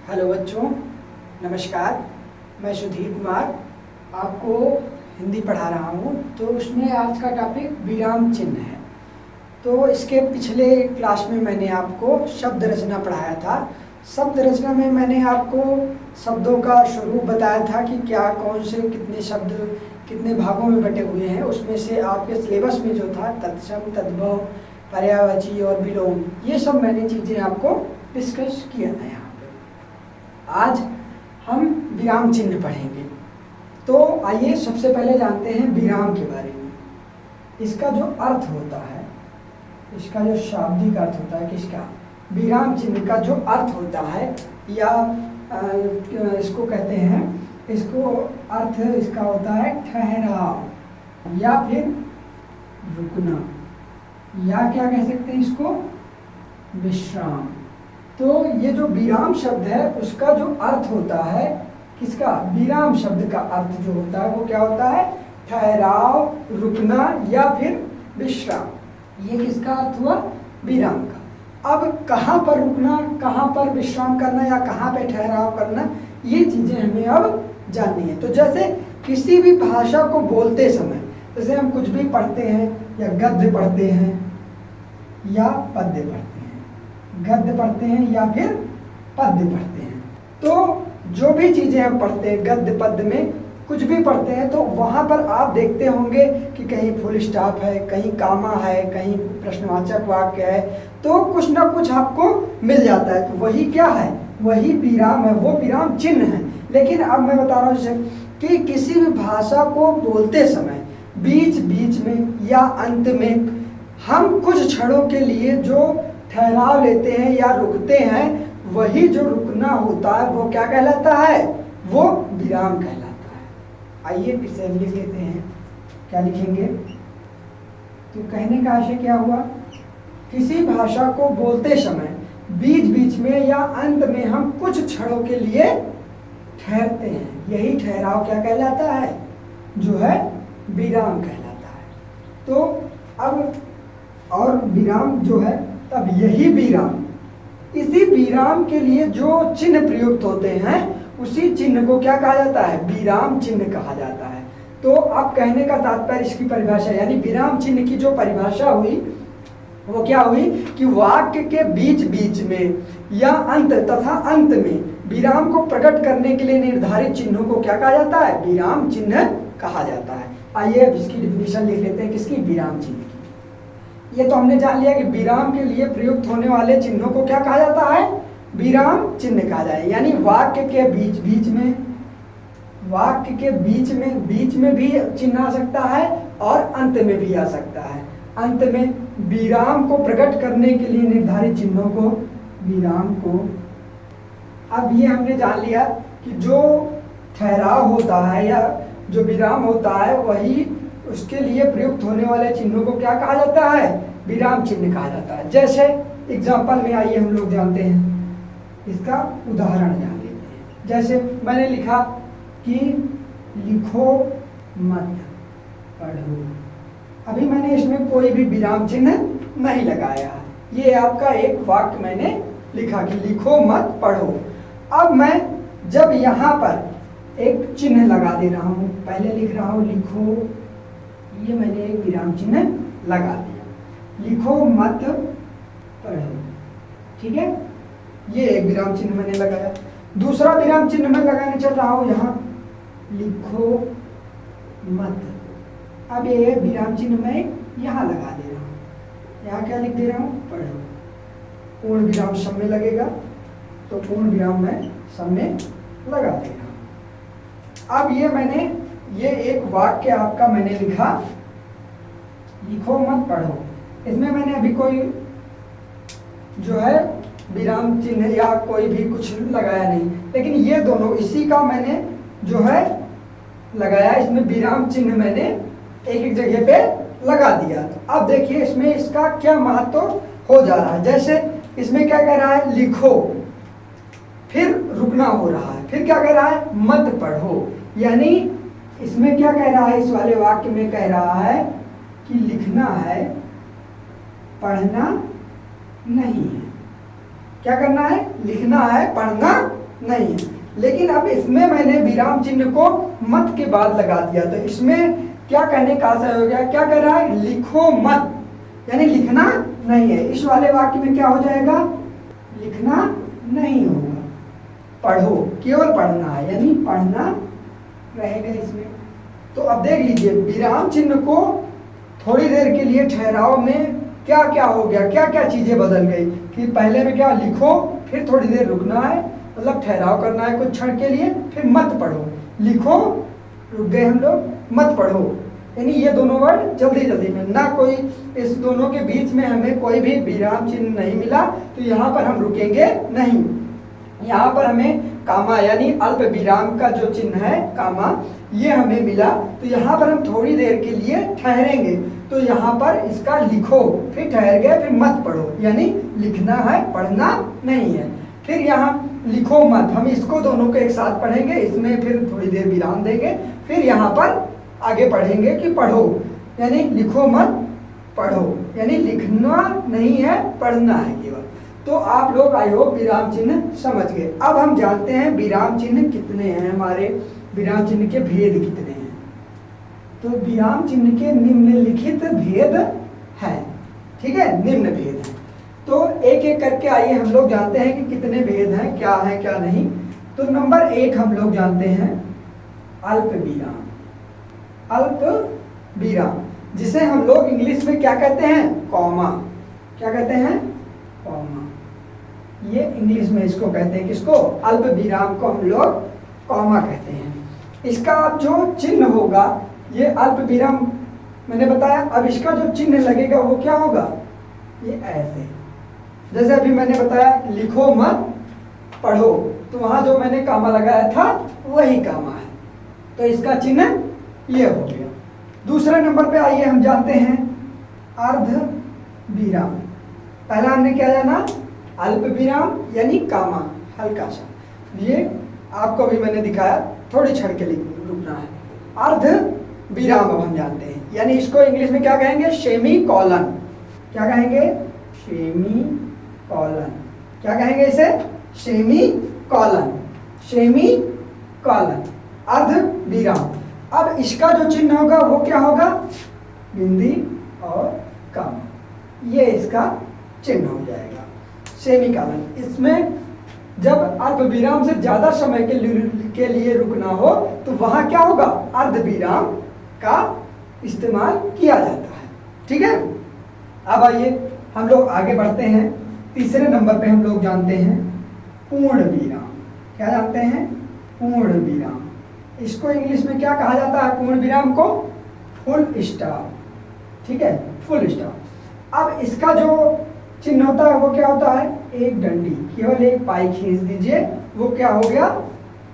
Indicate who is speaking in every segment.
Speaker 1: Hello बच्चों, नमस्कार। मैं सुधीर कुमार आपको हिंदी पढ़ा रहा हूँ। तो उसमें आज का टॉपिक विराम चिन्ह है। तो इसके पिछले क्लास में मैंने आपको शब्द रचना पढ़ाया था। शब्द रचना में मैंने आपको शब्दों का स्वरूप बताया था कि क्या कौन से कितने शब्द कितने भागों में बटे हुए हैं। उसमें से आपके सिलेबस में जो था तत्सम, तद्भव, पर्यायवाची और विलोम, ये सब मैंने चीज़ें आपको डिस्कस किया था। यहाँ आज हम विराम चिन्ह पढ़ेंगे। तो आइए सबसे पहले जानते हैं विराम के बारे में। इसका जो अर्थ होता है, इसका जो शाब्दिक अर्थ होता है, किसका, विराम चिन्ह का जो अर्थ होता है, या इसको कहते हैं, इसको अर्थ इसका होता है ठहराव या फिर रुकना, या क्या कह सकते हैं इसको, विश्राम। तो ये जो विराम शब्द है उसका जो अर्थ होता है, किसका, विराम शब्द का अर्थ जो होता है वो क्या होता है, ठहराव, रुकना या फिर विश्राम। ये किसका अर्थ हुआ, विराम का। अब कहाँ पर रुकना, कहाँ पर विश्राम करना या कहाँ पे ठहराव करना, ये चीज़ें हमें अब जाननी है। तो जैसे किसी भी भाषा को बोलते समय, जैसे हम कुछ भी पढ़ते हैं या गद्य पढ़ते हैं या पद्य पढ़ते हैं, गद्य पढ़ते हैं या फिर पद्य पढ़ते हैं, तो जो भी चीज़ें हम पढ़ते हैं गद्य पद्य में कुछ भी पढ़ते हैं, तो वहाँ पर आप देखते होंगे कि कहीं फुल स्टॉप है, कहीं कामा है, कहीं प्रश्नवाचक वाक्य है, तो कुछ ना कुछ आपको मिल जाता है। तो वही क्या है, वही विराम है, वो विराम चिन्ह है। लेकिन अब मैं बता रहा हूँ जैसे कि किसी भी भाषा को बोलते समय बीच बीच में या अंत में हम कुछ क्षणों के लिए जो ठहराव लेते हैं या रुकते हैं, वही जो रुकना होता है वो क्या कहलाता है, वो विराम कहलाता है। आइए फिर से लिख लेते हैं, क्या लिखेंगे। तो कहने का आशय क्या हुआ, किसी भाषा को बोलते समय बीच बीच में या अंत में हम कुछ क्षणों के लिए ठहरते हैं, यही ठहराव क्या कहलाता है, जो है विराम कहलाता है। तो अब और विराम जो है, तब यही विराम, इसी विराम के लिए जो चिन्ह प्रयुक्त होते हैं उसी चिन्ह को क्या कहा जाता है, विराम चिन्ह कहा जाता है। तो अब कहने का तात्पर्य, इसकी परिभाषा यानी विराम चिन्ह की जो परिभाषा हुई वो क्या हुई कि वाक्य के बीच बीच में या अंत तथा अंत में विराम को प्रकट करने के लिए निर्धारित चिन्हों को क्या कहा जाता है, विराम चिन्ह कहा जाता है। आइए अब इसकी डिफिनीशन लिख लेते हैं, किसकी, विराम चिन्ह की। ये तो हमने जान लिया कि विराम के लिए प्रयुक्त होने वाले चिन्हों को क्या कहा जाता है, विराम चिन्ह कहा जाए। यानी वाक्य के बीच बीच में, वाक्य के बीच में भी चिन्ह आ सकता है और अंत में भी आ सकता है। अंत में विराम को प्रकट करने के लिए निर्धारित चिन्हों को, विराम को। अब ये हमने जान लिया कि जो ठहराव होता है या जो विराम होता है, वही उसके लिए प्रयुक्त होने वाले चिन्हों को क्या कहा जाता है, विराम चिन्ह कहा जाता है। जैसे एग्जाम्पल में आइए हम लोग जानते हैं, इसका उदाहरण जान लेते हैं। जैसे मैंने लिखा कि लिखो मत पढ़ो, अभी मैंने इसमें कोई भी विराम चिन्ह नहीं लगाया। ये आपका एक वाक्य मैंने लिखा कि लिखो मत पढ़ो। अब मैं जब यहाँ पर एक चिन्ह लगा दे रहा हूँ, पहले लिख रहा हूँ लिखो, ये मैंने एक विराम चिन्ह लगा दिया, लिखो मत पढ़ो, ठीक है, ये एक विराम चिन्ह मैंने लगाया। दूसरा विराम चिन्ह मैं लगाने चल रहा हूँ यहाँ, लिखो मत। अब ये विराम चिन्ह मैं यहाँ लगा दे रहा हूँ, यहाँ क्या लिख दे रहा हूँ, पढ़ो। पूर्ण विराम सब में लगेगा, तो पूर्ण विराम मैं सब में लगा दे रहा हूँ। अब ये मैंने, ये एक वाक्य आपका मैंने लिखा, लिखो मत पढ़ो। इसमें मैंने अभी कोई जो है विराम चिन्ह या कोई भी कुछ लगाया नहीं, लेकिन ये दोनों इसी का मैंने जो है लगाया, इसमें विराम चिन्ह मैंने एक एक जगह पे लगा दिया। तो अब देखिए इसमें इसका क्या महत्व हो जा रहा है। जैसे इसमें क्या कह रहा है, लिखो, फिर रुकना हो रहा है, फिर क्या कह रहा है, मत पढ़ो। यानी इसमें क्या कह रहा है, इस वाले वाक्य में कह रहा है कि लिखना है, पढ़ना नहीं है। क्या करना है, लिखना है, पढ़ना नहीं है। लेकिन अब इसमें मैंने विराम चिन्ह को मत के बाद लगा दिया, तो इसमें क्या कहने का आशय हो गया, क्या कह रहा है, लिखो मत, यानी लिखना नहीं है। इस वाले वाक्य में क्या हो जाएगा, लिखना नहीं होगा, पढ़ो, केवल पढ़ना है, यानी पढ़ना रहेगा इसमें। तो अब देख लीजिए विराम चिन्ह को थोड़ी देर के लिए ठहराव में क्या क्या हो गया, क्या क्या चीजें बदल गई कि पहले में क्या लिखो, फिर थोड़ी देर रुकना है, मतलब ठहराव करना है कुछ क्षण के लिए, फिर मत पढ़ो, लिखो, रुक गए हम लोग, मत पढ़ो, यानी ये दोनों वर्ड जल्दी जल्दी में, ना कोई इस दोनों के बीच में हमें कोई भी विराम चिन्ह नहीं मिला, तो यहाँ पर हम रुकेंगे नहीं। यहाँ पर हमें कामा यानी अल्प विराम का जो चिन्ह है कामा, ये हमें मिला, तो यहाँ पर हम थोड़ी देर के लिए ठहरेंगे, तो यहाँ पर इसका लिखो, फिर ठहर गए, फिर मत पढ़ो, यानी लिखना है, पढ़ना नहीं है। फिर यहाँ लिखो मत, हम इसको दोनों को एक साथ पढ़ेंगे, इसमें फिर थोड़ी देर विराम देंगे, फिर यहाँ पर आगे पढ़ेंगे कि पढ़ो, यानी लिखो मत पढ़ो, यानी लिखना नहीं है, पढ़ना है केवल। तो आप लोग आई होप विराम चिन्ह समझ गए। अब हम जानते हैं विराम चिन्ह कितने हैं, हमारे विराम चिन्ह के भेद कितने हैं। तो विराम चिन्ह के निम्नलिखित भेद हैं, ठीक है, निम्न भेद हैं। तो एक एक करके आइए हम लोग जानते हैं कि कितने भेद हैं, क्या है क्या नहीं। तो नंबर 1 हम लोग जानते हैं अल्प विराम। अल्प विराम जिसे हम लोग इंग्लिश में क्या कहते हैं, कॉमा, क्या कहते हैं, कॉमा। ये इंग्लिश में इसको कहते हैं, किसको, अल्प विराम को हम लोग कॉमा कहते हैं। इसका जो चिन्ह होगा, ये अल्प विराम मैंने बताया, अब इसका जो चिन्ह लगेगा वो क्या होगा, ये ऐसे, जैसे अभी मैंने बताया लिखो मत पढ़ो, तो वहां जो मैंने कामा लगाया था वही कामा है, तो इसका चिन्ह ये हो गया। दूसरे नंबर पे आइए हम जानते हैं अर्ध विराम। पहला हमने क्या जाना, अल्प विराम यानी कामा, हल्का सा, ये आपको भी मैंने दिखाया, थोड़ी क्षण के लिए रुकना है। अर्ध विराम अब हम जानते हैं, यानी इसको इंग्लिश में क्या कहेंगे, सेमी कॉलन, क्या कहेंगे, सेमी कॉलन, क्या कहेंगे इसे, सेमी कॉलन, सेमी कॉलन, अर्ध विराम। अब इसका जो चिन्ह होगा वो क्या होगा, बिंदी और कॉमा, ये इसका चिन्ह हो जाएगा, सेमी कॉलन। इसमें जब अल्प विराम से ज्यादा समय के लिए रुकना हो तो वहां क्या होगा, अर्ध विराम का इस्तेमाल किया जाता है, ठीक है। अब आइए हम लोग आगे बढ़ते हैं। तीसरे नंबर पे हम लोग जानते हैं पूर्ण विराम। क्या जानते हैं, पूर्ण विराम। इसको इंग्लिश में क्या कहा जाता है, पूर्ण विराम को फुल स्टॉप, ठीक है, फुल स्टॉप। अब इसका जो चिन्ह होता है वो क्या होता है, एक डंडी, केवल एक पाई खींच दीजिए, वो क्या हो गया,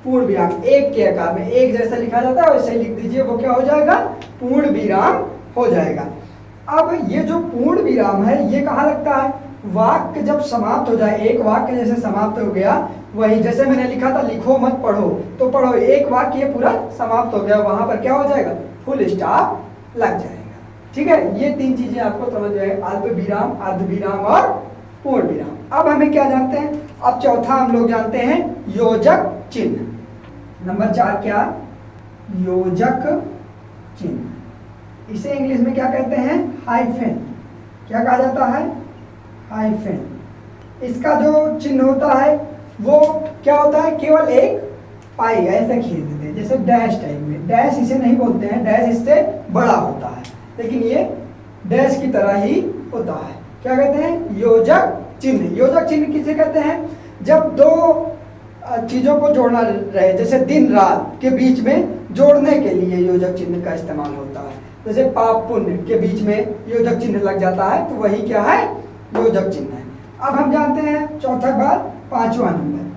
Speaker 1: पूर्ण विराम। एक के आकार में एक जैसा लिखा जाता है वैसे लिख दीजिए, वो क्या हो जाएगा, पूर्ण विराम हो जाएगा। अब ये जो पूर्ण विराम है ये कहाँ लगता है, वाक्य जब समाप्त हो जाए, एक वाक्य जैसे समाप्त हो गया, वही जैसे मैंने लिखा था लिखो मत पढ़ो, तो पढ़ो, एक वाक्य ये पूरा समाप्त हो गया, वहां पर क्या हो जाएगा, फुल स्टॉप लग जाएगा, ठीक है। ये तीन चीजें आपको समझ जाए, अल्प विराम, अर्ध विराम और पूर्ण विराम। अब हमें क्या जानते हैं, अब चौथा हम लोग जानते हैं योजक चिन्ह। नंबर 4 क्या, योजक चिन्ह। इसे इंग्लिश में क्या कहते हैं, हाइफेन, क्या कहा जाता है, हाइफेन। इसका जो चिन्ह होता है वो क्या होता है, केवल एक पाई ऐसे खींच देते हैं, जैसे डैश टाइप में, डैश इसे नहीं बोलते हैं, डैश इससे बड़ा होता है, लेकिन ये डैश की तरह ही होता है। क्या कहते हैं, योजक चिन्ह। योजक चिन्ह किसे कहते हैं, जब दो चीजों को जोड़ना रहे, जैसे दिन रात के बीच में जोड़ने के लिए योजक चिन्ह का इस्तेमाल होता है। जैसे पाप पुण्य के बीच में योजक चिन्ह लग जाता है, तो वही क्या है, योजक चिन्ह है। अब हम जानते हैं चौथा बार, पांचवा नंबर।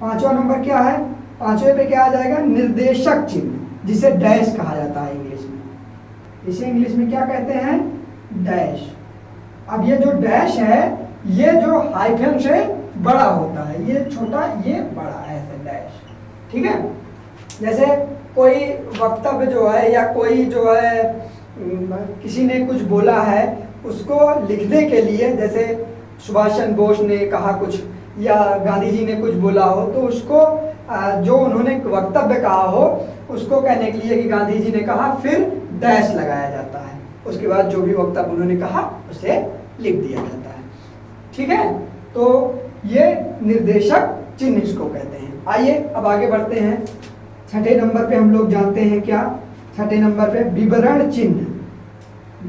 Speaker 1: पांचवा नंबर क्या है, पांचवे पे क्या आ जाएगा, निर्देशक चिन्ह, जिसे डैश कहा जाता है इंग्लिश में। इसे इंग्लिश में क्या कहते हैं, डैश। अब ये जो डैश है ये जो हाइफन से बड़ा होता है, ये छोटा ये बड़ा, ऐसे डैश, ठीक है। जैसे कोई वक्तव्य जो है या कोई जो है किसी ने कुछ बोला है, उसको लिखने के लिए, जैसे सुभाष चंद्र बोस ने कहा कुछ या गांधी जी ने कुछ बोला हो, तो उसको जो उन्होंने वक्तव्य कहा हो उसको कहने के लिए कि गांधी जी ने कहा, फिर डैश लगाया जाता है। उसके बाद जो भी वक्तव्य उन्होंने कहा उसे लिख दिया जाता है। ठीक है, तो ये निर्देशक चिन्ह इसको कहते हैं। आइए अब आगे बढ़ते हैं। छठे नंबर पे हम लोग जानते हैं क्या, छठे नंबर पे विवरण चिन्ह।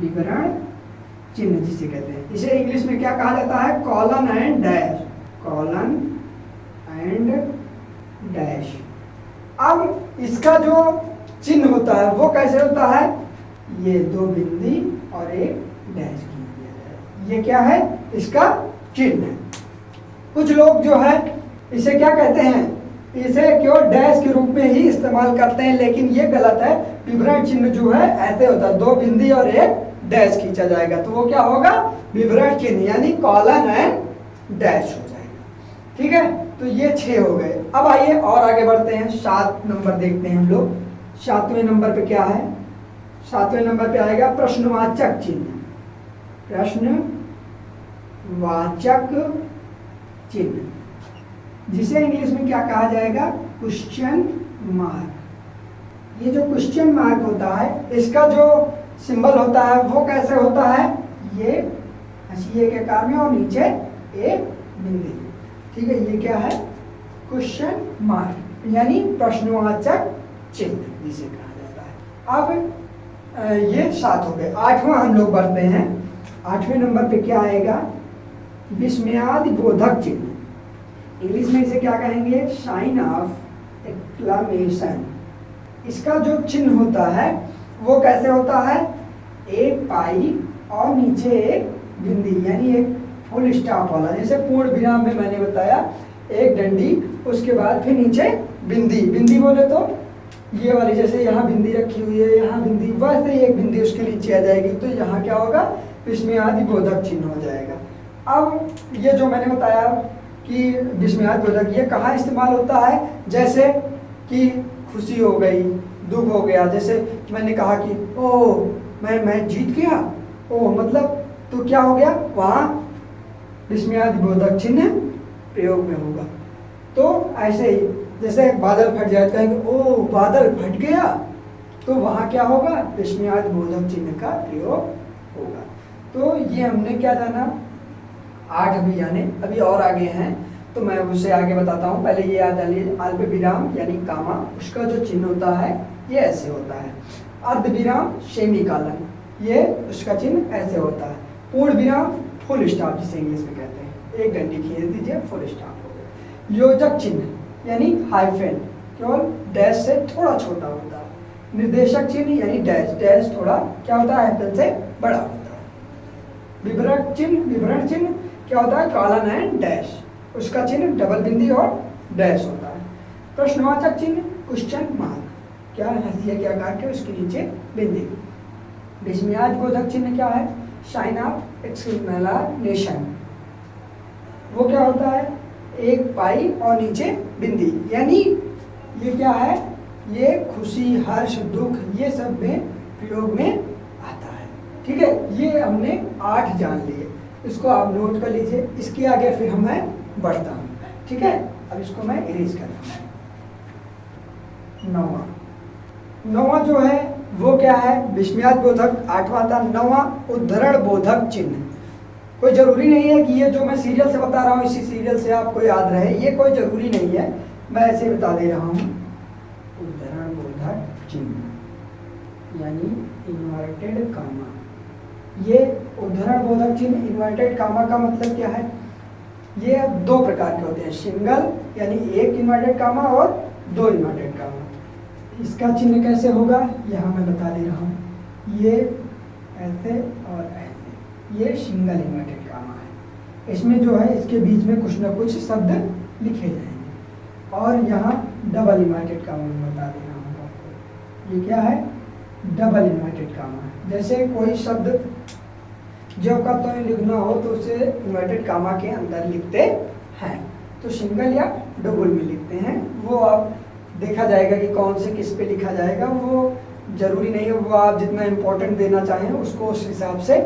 Speaker 1: विवरण चिन्ह जिसे कहते हैं, इसे इंग्लिश में क्या कहा जाता है, colon and dash. Colon and dash. अब इसका जो चिन्ह होता है वो कैसे होता है, ये दो बिंदी और एक डैश की दिया जाए, ये क्या है, इसका चिन्ह है। कुछ लोग जो है इसे क्या कहते हैं, इसे केवल डैश के रूप में ही इस्तेमाल करते हैं, लेकिन ये गलत है। विवरण चिन्ह जो है ऐसे होता है, दो बिंदी और एक डैश खींचा जाएगा, तो वो क्या होगा, विवरण चिन्ह, यानी कॉलन एंड डैश हो जाएगा। ठीक है, तो ये 6 हो गए। अब आइए और आगे बढ़ते हैं, 7 नंबर देखते हैं हम लोग। 7वें नंबर पे क्या है, 7वें नंबर पे आएगा प्रश्नवाचक चिन्ह। प्रश्नवाचक चिन्ह, जिसे इंग्लिश में क्या कहा जाएगा, क्वेश्चन मार्क। ये जो क्वेश्चन मार्क होता है, इसका जो सिंबल होता है वो कैसे होता है, ये हंसिए के आकार में और नीचे एक बिंदी। ठीक है, ये क्या है, क्वेश्चन मार्क, यानी प्रश्नवाचक चिन्ह जिसे कहा जाता है। अब ये 7 हो गए। 8वां हम लोग बढ़ते हैं। 8वें नंबर पे क्या आएगा, विस्मयादिबोधक चिन्ह। इंग्लिश में इसे क्या कहेंगे, साइन ऑफ एक्सक्लेमेशन। इसका जो चिन्ह होता है वो कैसे होता है, एक पाई और नीचे एक बिंदी, यानी एक फुल स्टॉप वाला, जैसे पूर्ण विराम में मैंने बताया, एक डंडी, उसके बाद फिर नीचे बिंदी। बिंदी बोले तो ये वाली, जैसे यहाँ बिंदी रखी हुई है, यहाँ बिंदी, वैसे ही एक बिंदी उसके नीचे आ जाएगी, तो यहाँ क्या होगा, विस्मयादिबोधक चिन्ह हो जाएगा। अब ये जो मैंने बताया कि विस्मयादिबोधक, ये कहाँ इस्तेमाल होता है, जैसे कि खुशी हो गई, दुख हो गया, जैसे मैंने कहा कि ओह मैं जीत गया, ओह मतलब, तो क्या हो गया, वहाँ विस्मयादिबोधक चिन्ह प्रयोग में होगा। तो ऐसे ही जैसे बादल फट जाए, कहेंगे ओह बादल फट गया, तो वहाँ क्या होगा, विस्मयादिबोधक चिन्ह का प्रयोग होगा। तो ये हमने क्या जाना, 8 अभी जाने, अभी और आगे हैं, तो मैं उसे आगे बताता हूँ। पहले ये याद डालिए, अल्पविराम यानी कामा, उसका जो चिन्ह होता है ये ऐसे होता है। अर्धविराम सेमीकोलन, ये उसका चिन्ह ऐसे होता है। पूर्ण विराम फुल स्टॉप जिसे इंग्लिश में कहते हैं, एक डंडी खींच दीजिए, फुल स्टॉप हो गया। योजक चिन्ह यानी हाइफेन, केवल डैश से थोड़ा छोटा होता है। निर्देशक चिन्ह यानी डैश, डैश थोड़ा क्या होता है, हाइफेन से बड़ा होता है। विवरण चिन्ह, विवरण चिन्ह क्या होता है, कॉलन एंड डैश, उसका चिन्ह डबल बिंदी और डैश होता है। प्रश्नवाचक चिन्ह क्वेश्चन मार्क, क्या हंसिया के आकार के, उसके नीचे बिंदी। विस्मयादिबोधक चिन्ह क्या है, साइन ऑफ एक्सक्लेमेशन, वो क्या होता है, एक पाई और नीचे बिंदी, यानी ये क्या है, ये खुशी, हर्ष, दुख, ये सब में प्रयोग में आता है। ठीक है, ये हमने 8 जान लिए, इसको आप नोट कर लीजिए। इसके आगे फिर मैं बढ़ता हूँ। ठीक है, अब इसको मैं इरेज करता हूँ। 9वां जो है वो क्या है, विस्मयादिबोधक 8वां था। 9वां उद्धरण बोधक चिन्ह। कोई जरूरी नहीं है कि ये जो मैं सीरियल से बता रहा हूँ इसी सीरियल से आपको याद रहे, ये कोई जरूरी नहीं है, मैं ऐसे बता दे रहा हूँ। उद्धरण बोधक चिन्ह यानी इन्वर्टेड कामा। ये उद्धरण बोधक चिन्ह इन्वर्टेड कामा का मतलब क्या है, ये 2 प्रकार के होते हैं, सिंगल यानी एक इन्वर्टेड कामा और 2 इन्वर्टेड कामा। इसका चिन्ह कैसे होगा, यहाँ मैं बता दे रहा हूँ, ये ऐसे और ऐसे, ये सिंगल इन्वर्टेड कामा है। इसमें जो है इसके बीच में कुछ ना कुछ शब्द लिखे जाएंगे। और यहाँ डबल इन्वर्टेड कामा मैं बता दे रहा हूँ आपको, ये क्या है, डबल इन्वर्टेड कामा है। जैसे कोई शब्द जब का तो लिखना हो तो उसे इन्वर्टेड कामा के अंदर लिखते हैं, तो सिंगल या डबल में लिखते हैं। वो आप देखा जाएगा कि कौन से किस पे लिखा जाएगा, वो जरूरी नहीं है, वो आप जितना इम्पोर्टेंट देना चाहें उसको उस हिसाब से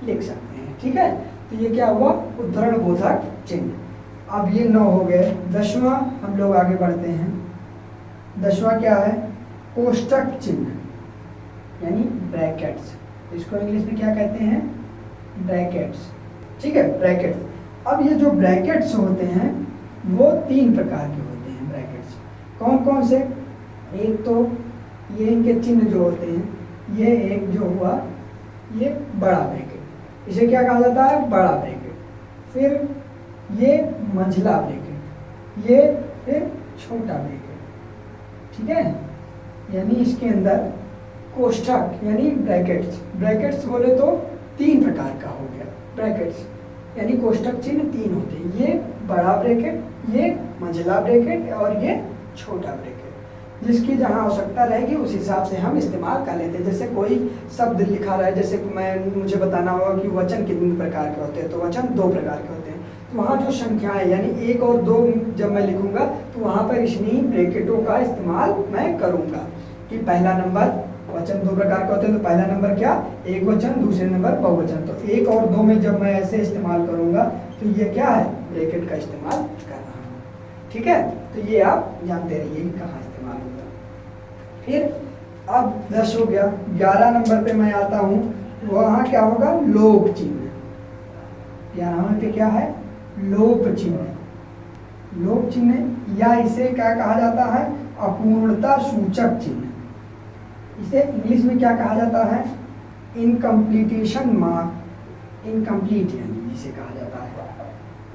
Speaker 1: लिख सकते हैं। ठीक है, तो ये क्या हुआ, उद्धरण बोधक चिन्ह। अब ये 9 हो गए। 10वां हम लोग आगे बढ़ते हैं। 10वां क्या है? कोष्टक चिन्ह, यानी ब्रैकेट्स। इसको इंग्लिश में क्या कहते हैं? ब्रैकेट्स। ठीक है, ब्रैकेट्स। अब ये जो ब्रैकेट्स होते हैं वो 3 प्रकार के होते हैं। ब्रैकेट्स कौन कौन से? एक तो ये इनके चिन्ह जो होते हैं, ये एक जो हुआ ये बड़ा ब्रैकेट, इसे क्या कहा जाता है? बड़ा ब्रैकेट। फिर ये मंझला ब्रैकेट, ये फिर छोटा ब्रैकेट। ठीक है, यानी इसके अंदर कोष्ठक यानी ब्रैकेट्स। ब्रैकेट्स बोले तो 3 प्रकार का हो गया ब्रैकेट्स, यानी कोष्ठक चिन्ह 3 होते हैं। ये बड़ा ब्रैकेट, ये मंझला ब्रैकेट और ये छोटा ब्रैकेट। जिसकी जहाँ आवश्यकता रहेगी उस हिसाब से हम इस्तेमाल कर लेते हैं। जैसे कोई शब्द लिखा रहा है, जैसे मुझे बताना होगा कि वचन कितने प्रकार के होते हैं, तो वचन 2 प्रकार के होते हैं। तो वहाँ जो संख्याएं यानी 1 और 2 जब मैं लिखूंगा तो वहाँ पर इन्हीं ब्रैकेटों का इस्तेमाल मैं करूँगा। कि पहला नंबर, वचन 2 प्रकार के होते हैं, तो पहला नंबर क्या? एक वचन, दूसरे नंबर बहुवचन। तो 1 और 2 में जब मैं ऐसे इस्तेमाल करूँगा तो ये क्या है? ब्रैकेट का इस्तेमाल कर रहा हूँ। ठीक है, तो ये आप जानते रहिए कि कहाँ इस्तेमाल होगा। फिर अब 10 हो गया। 11 नंबर पे मैं आता हूँ, वहाँ क्या होगा? लोप चिन्ह। 11 नंबर पे क्या है? लोप चिन्ह। लोप चिन्ह या इसे क्या कहा जाता है? अपूर्णता सूचक चिन्ह। इसे इंग्लिश में क्या कहा जाता है? इनकम्प्लीटेशन मार्क। इनकम्प्लीट यानी जिसे कहा जाता है,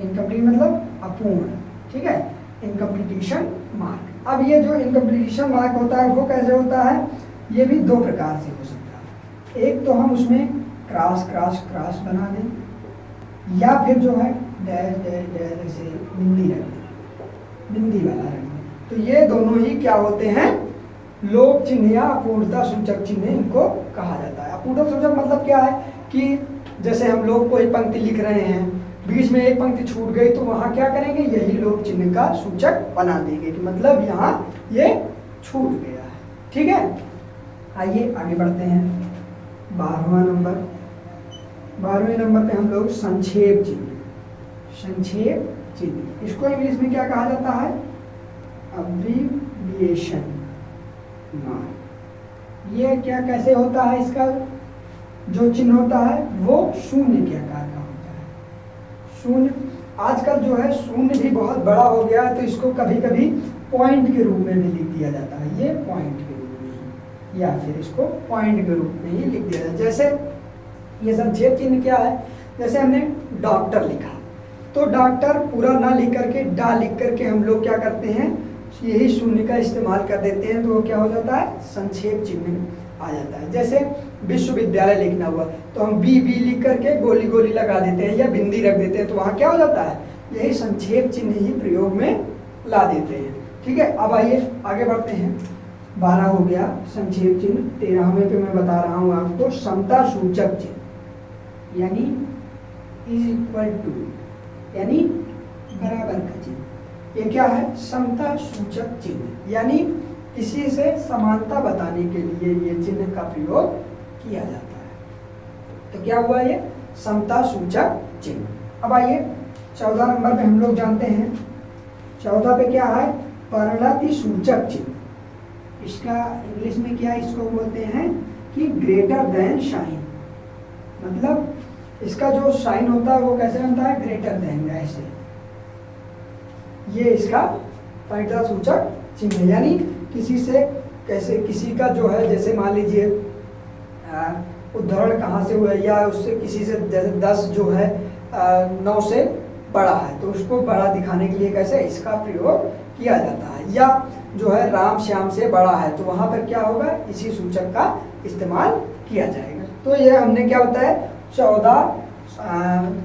Speaker 1: इनकम्प्लीट मतलब अपूर्ण। ठीक है, इनकम्प्लीटेशन मार्क। अब ये जो इनकम्प्लीटेशन मार्क होता है वो कैसे होता है? ये भी 2 प्रकार से हो सकता है। एक तो हम उसमें क्रॉस क्रॉस क्रॉस बना दें, या फिर जो है डैश डैश डैश ऐसे बिंदी रख दें, बिंदी वाला रख दें। तो ये दोनों ही क्या होते हैं? लोप चिन्ह या अपूर्णता सूचक चिन्ह इनको कहा जाता है। अपूर्णता सूचक मतलब क्या है? कि जैसे हम लोग कोई पंक्ति लिख रहे हैं, बीच में एक पंक्ति छूट गई तो वहाँ क्या करेंगे? यही लोप चिन्ह का सूचक बना देंगे कि मतलब यहाँ ये छूट गया है। ठीक है, आइए आगे बढ़ते हैं। 12वां नंबर। 12वें नंबर पे हम लोग संक्षेप चिन्ह। संक्षेप चिन्ह, इसको इंग्लिश में क्या कहा जाता है? Abbreviation mark. ये क्या कैसे होता है? इसका जो चिन्ह होता है वो शून्य के आकार का होता है। शून्य, आजकल जो है शून्य भी बहुत बड़ा हो गया है, तो इसको कभी कभी पॉइंट के रूप में भी लिख दिया जाता है। ये पॉइंट के रूप में ही, या फिर इसको पॉइंट के रूप में ही लिख दिया जाता है। जैसे ये संक्षेप चिन्ह क्या है? जैसे हमने डॉक्टर लिखा, तो डॉक्टर पूरा ना लिख करके डा लिख करके हम लोग क्या करते हैं? यही शून्य का इस्तेमाल कर देते हैं, तो वो क्या हो जाता है? संक्षेप चिन्ह आ जाता है। जैसे विश्वविद्यालय लिखना हुआ तो हम बी लिख करके गोली गोली लगा देते हैं या बिंदी रख देते हैं, तो वहाँ क्या हो जाता है? यही संक्षेप चिन्ह ही प्रयोग में ला देते हैं। ठीक है, अब आइए आगे बढ़ते हैं। 12 हो गया संक्षेप चिन्ह। 13वें पे मैं बता रहा हूँ आपको समता सूचक चिन्ह, यानी इज इक्वल टू, यानी बराबर का चिन्ह। ये क्या है? समता सूचक चिन्ह, यानी किसी से समानता बताने के लिए ये चिन्ह का प्रयोग किया जाता है। तो क्या हुआ? ये समता सूचक चिन्ह। अब आइए 14 नंबर पे हम लोग जानते हैं। 14 पे क्या है? परिणति सूचक चिन्ह। इसका इंग्लिश में क्या इसको बोलते हैं? कि ग्रेटर देन साइन। मतलब इसका जो साइन होता है वो कैसे बनता है? ग्रेटर देन, ऐसे। ये इसका परिणति सूचक चिन्ह, यानी किसी से कैसे, किसी का जो है, जैसे मान लीजिए उदाहरण कहाँ से हुआ, या उससे किसी से जैसे 10 जो है 9 से बड़ा है, तो उसको बड़ा दिखाने के लिए कैसे इसका प्रयोग किया जाता है। या जो है राम श्याम से बड़ा है, तो वहाँ पर क्या होगा? इसी सूचक का इस्तेमाल किया जाएगा। तो ये हमने क्या बताया? 14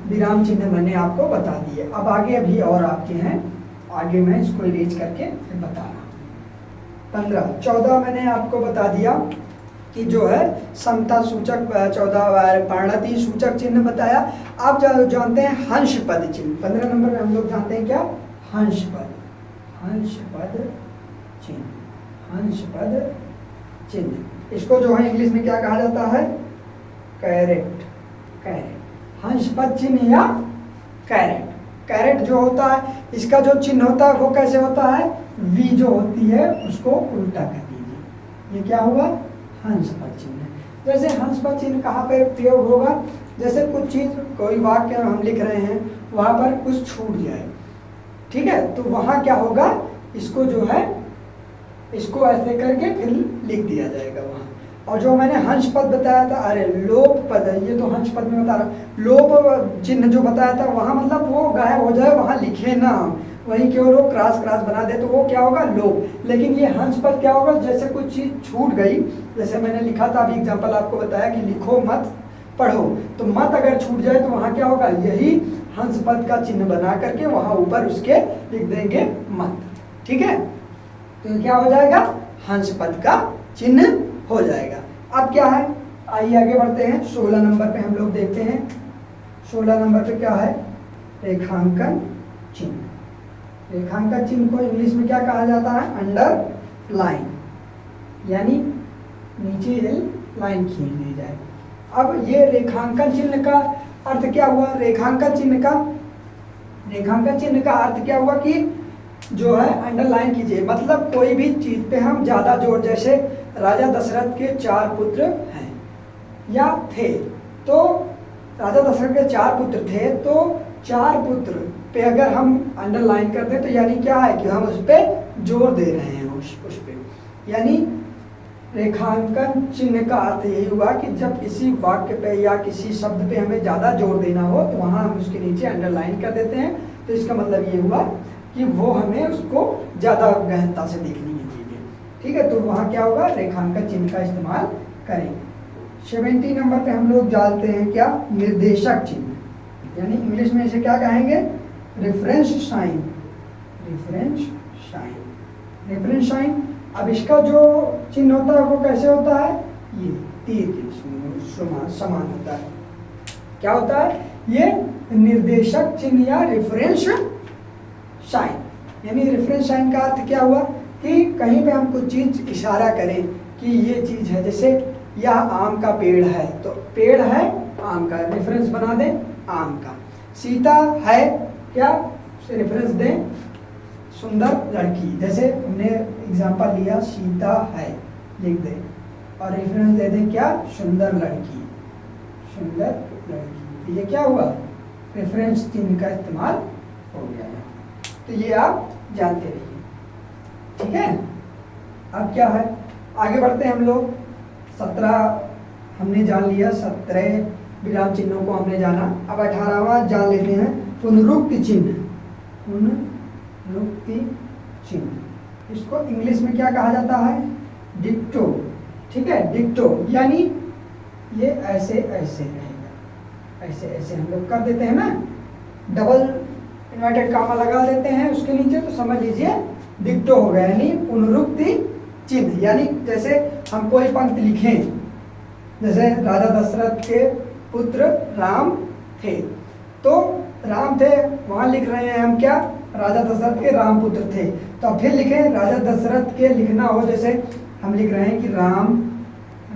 Speaker 1: विराम चिन्ह मैंने आपको बता दिए। अब आगे अभी और आपके हैं, आगे मैं इसको इरेज करके फिर बता रहा हूँ। 15 14 मैंने आपको बता दिया कि जो है समता सूचक, 14 परिणति सूचक चिन्ह बताया। आप जानते हैं हंस पद चिन्ह। 15 नंबर में हम लोग जानते हैं क्या? हंस पद। हंस पद चिन्ह, हंस पद चिन्ह। इसको जो है इंग्लिश में क्या कहा जाता है? कैरेट। कैरेट, हंस पद चिन्ह या कैरेट। कैरेट जो होता है इसका जो चिन्ह होता है वो कैसे होता है, वी जो होती है उसको उल्टा कर दीजिए। ये क्या हुआ, हंस पद चिन्ह। जैसे हंस पद चिन्ह कहाँ पे प्रयोग होगा, जैसे कुछ चीज़ कोई वाक्य हम लिख रहे हैं वहाँ पर कुछ छूट जाए, ठीक है, तो वहाँ क्या होगा, इसको जो है इसको ऐसे करके फिर लिख दिया जाएगा वहाँ। और जो मैंने हंस पद बताया था, अरे लोप पद है, ये तो हंस पद में बता रहा हूँ, लोप चिन्ह जो बताया था वहाँ मतलब वो गायब हो जाए, वहाँ लिखे ना, वहीं केवल वो क्रॉस क्रॉस बना दे तो वो क्या होगा, लोप। लेकिन ये हंस पद क्या होगा, जैसे कुछ चीज़ छूट गई, जैसे मैंने लिखा था अभी एग्जाम्पल आपको बताया कि लिखो मत पढ़ो, तो मत अगर छूट जाए तो वहाँ क्या होगा, यही हंस पद का चिन्ह बना करके वहाँ ऊपर उसके लिख देंगे मत, ठीक है। तो क्या हो जाएगा, हंस पद का चिन्ह हो जाएगा। अब क्या है, आइए आगे बढ़ते हैं। 16 नंबर पे हम लोग देखते हैं। 16 नंबर पे क्या है, रेखांकन चिन्ह। रेखांकन चिन्ह को इंग्लिश में क्या कहा जाता है, अंडर लाइन, यानी नीचे लाइन खींच दी जाए। अब ये रेखांकन चिन्ह का अर्थ क्या हुआ, रेखांकन चिन्ह का अर्थ क्या हुआ कि जो है अंडरलाइन कीजिए, मतलब कोई भी चीज पे हम ज्यादा जोर, जैसे राजा दशरथ के 4 पुत्र हैं या थे, तो राजा दशरथ के 4 पुत्र थे, तो 4 पुत्र पे अगर हम अंडरलाइन कर दें तो यानी क्या है कि हम उस पर जोर दे रहे हैं, उस पे, यानी रेखांकन चिन्ह का अर्थ यही हुआ कि जब किसी वाक्य पे या किसी शब्द पे हमें ज़्यादा जोर देना हो तो वहाँ हम उसके नीचे अंडरलाइन कर देते हैं, तो इसका मतलब ये हुआ कि वो हमें उसको ज़्यादा गहनता से देखनी है चीज़ें, ठीक है। तो वहाँ क्या होगा, रेखांकन चिन्ह का इस्तेमाल करेंगे। 70 नंबर पे हम लोग डालते हैं क्या, निर्देशक चिन्ह, यानी इंग्लिश में इसे क्या कहेंगे, रेफरेंस साइन। रेफरेंस साइन, अब इसका जो चिन्ह होता है वो कैसे होता है, ये तीर के समान होता है। क्या होता है, ये निर्देशक चिन्ह या रेफरेंस साइन, यानी रेफरेंस साइन का अर्थ क्या हुआ कि कहीं पे हम कुछ चीज इशारा करें कि ये चीज है, जैसे यह आम का पेड़ है, तो पेड़ है आम का, रेफरेंस बना दें आम का। सीता है, क्या रेफरेंस दें, सुंदर लड़की, जैसे हमने एग्जांपल लिया सीता है लिख दें, और रेफरेंस दे दें क्या, सुंदर लड़की, तो ये क्या हुआ, रेफरेंस चिन्ह का इस्तेमाल हो गया है। तो ये आप जानते रहिए, ठीक है। अब क्या है, आगे बढ़ते हैं हम लोग। 17 हमने जान लिया, 17 विराम चिन्हों को हमने जाना। अब 18वां जान लेते हैं, पुनरुक्ति चिन्ह। पुनरुक्ति चिन्ह, इसको इंग्लिश में क्या कहा जाता है, डिक्टो, ठीक है, डिक्टो, यानी ये ऐसे ऐसे रहेगा, ऐसे ऐसे हम लोग कर देते हैं ना, डबल इन्वर्टेड कामा लगा देते हैं उसके नीचे, तो समझ लीजिए डिक्टो हो गया, यानी पुनरुक्ति चिन्ह। यानी जैसे हम कोई पंक्ति लिखें, जैसे राजा दशरथ के पुत्र राम थे, तो राम थे वहाँ लिख रहे हैं हम क्या, राजा दशरथ के राम पुत्र थे, तो अब फिर लिखें राजा दशरथ के, लिखना हो जैसे हम लिख रहे हैं कि राम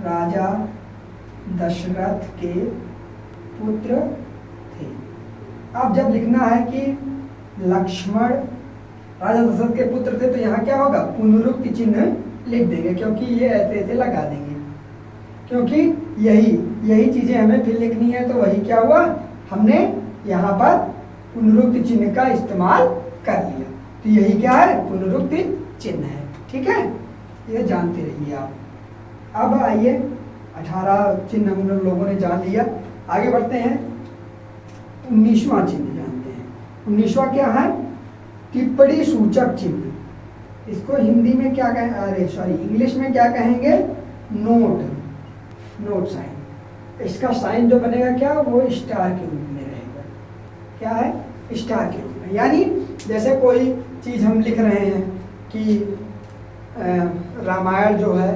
Speaker 1: राजा दशरथ के पुत्र थे। अब जब लिखना है कि लक्ष्मण राजा दशरथ के पुत्र थे, तो यहाँ क्या होगा, पुनरुक्ति चिन्ह लिख देंगे, क्योंकि ये ऐसे ऐसे लगा देंगे, क्योंकि यही चीजें हमें फिर लिखनी है, तो वही क्या हुआ, हमने यहाँ पर पुनरुक्ति चिन्ह का इस्तेमाल कर लिया, तो यही क्या है, पुनरुक्ति चिन्ह है, ठीक है, ये जानते रहिए आप। अब आइए 18 चिन्ह हम लोगों ने जान लिया, आगे बढ़ते हैं। 19वां चिन्ह जानते हैं। 19वां क्या है, टिप्पणी सूचक चिन्ह। इसको हिंदी में क्या कहें, अरे सॉरी इंग्लिश में क्या कहेंगे, नोट साइन। इसका साइन जो बनेगा क्या, वो स्टार के रूप में रहेगा। क्या है, स्टार के रूप में, यानी जैसे कोई चीज़ हम लिख रहे हैं कि रामायण जो है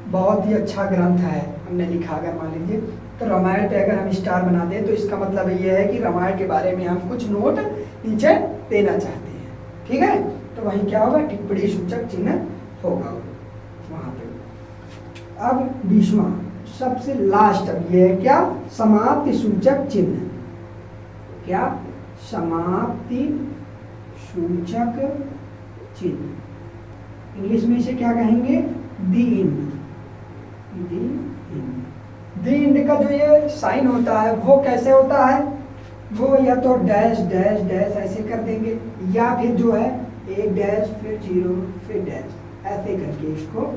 Speaker 1: बहुत ही अच्छा ग्रंथ है, हमने लिखा, अगर मान लीजिए, तो रामायण पे अगर हम स्टार बना दें तो इसका मतलब ये है कि रामायण के बारे में हम कुछ नोट नीचे देना चाहते हैं, ठीक है, तो वहीं क्या होगा, टिप्पणी सूचक चिन्ह होगा वहाँ पे। अब 20वां सबसे लास्ट, अब ये है क्या, समाप्ति सूचक चिन्ह। क्या, समाप्ति सूचक चिन्ह। इंग्लिश में इसे क्या कहेंगे? दी इंड। दी इंड का जो ये साइन होता है वो कैसे होता है? वो या तो डैश डैश डैश ऐसे कर देंगे, या फिर जो है एक डैश फिर जीरो फिर डैश, ऐसे करके इसको,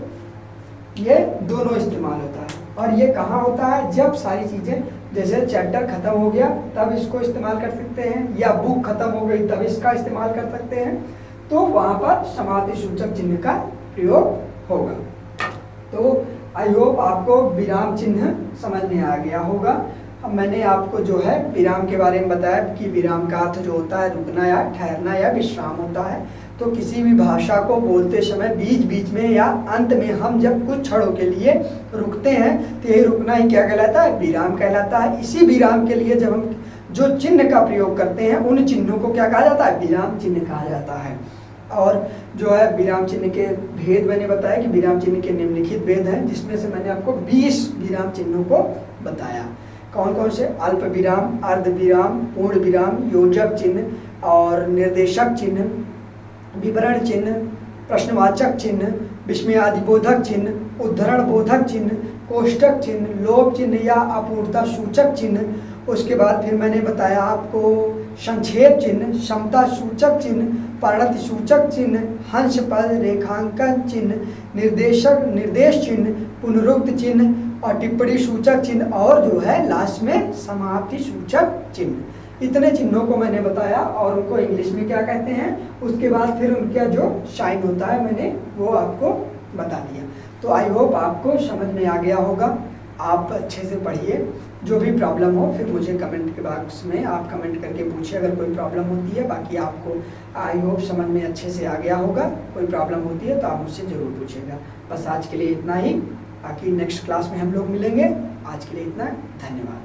Speaker 1: ये दोनों इस्तेमाल होता है। और ये कहाँ होता है? जब सारी चीज़ें, जैसे चैप्टर खत्म हो गया तब इसको इस्तेमाल कर सकते हैं, या बुक खत्म हो गई तब इसका इस्तेमाल कर सकते हैं, तो वहाँ पर समाप्ति सूचक चिन्ह का प्रयोग होगा। तो आई होप आपको विराम चिन्ह समझ में आ गया होगा। अब मैंने आपको जो है विराम के बारे में बताया कि विराम का अर्थ जो होता है रुकना या ठहरना या विश्राम होता है। तो किसी भी भाषा को बोलते समय बीच बीच में या अंत में हम जब कुछ क्षणों के लिए रुकते हैं तो यही रुकना ही क्या कहलाता है? विराम कहलाता है। इसी विराम के लिए जब हम जो चिन्ह का प्रयोग करते हैं उन चिन्हों को क्या कहा जाता है? विराम चिन्ह कहा जाता है। और जो है विराम चिन्ह के भेद मैंने बताया कि विराम चिन्ह के निम्नलिखित भेद हैं, जिसमें से मैंने आपको 20 विराम चिन्हों को बताया। कौन कौन से? अल्प विराम, अर्ध विराम, पूर्ण विराम, योजक चिन्ह और निर्देशक चिन्ह, विवरण चिन्ह, प्रश्नवाचक चिन्ह, विस्मयादिबोधक चिन्ह, उद्धरण बोधक चिन्ह, कोष्टक चिन्ह, लोभ चिन्ह या अपूर्णता सूचक चिन्ह। उसके बाद फिर मैंने बताया आपको संक्षेप चिन्ह, समता सूचक चिन्ह, परिणति सूचक चिन्ह, हंस पद, रेखांकन चिन्ह, निर्देश चिन्ह, पुनरुक्त चिन्ह और टिप्पणी सूचक चिन्ह, और जो है लास्ट में समाप्ति सूचक चिन्ह। इतने चिन्हों को मैंने बताया और उनको इंग्लिश में क्या कहते हैं। उसके बाद फिर उनका जो साइन होता है मैंने वो आपको बता दिया। तो आई होप आपको समझ में आ गया होगा। आप अच्छे से पढ़िए, जो भी प्रॉब्लम हो फिर मुझे कमेंट के बॉक्स में आप कमेंट करके पूछिए अगर कोई प्रॉब्लम होती है। बाकी आपको आई होप समझ में अच्छे से आ गया होगा। कोई प्रॉब्लम होती है तो आप मुझसे ज़रूर पूछिएगा। बस आज के लिए इतना ही, बाकी नेक्स्ट क्लास में हम लोग मिलेंगे। आज के लिए इतना, धन्यवाद।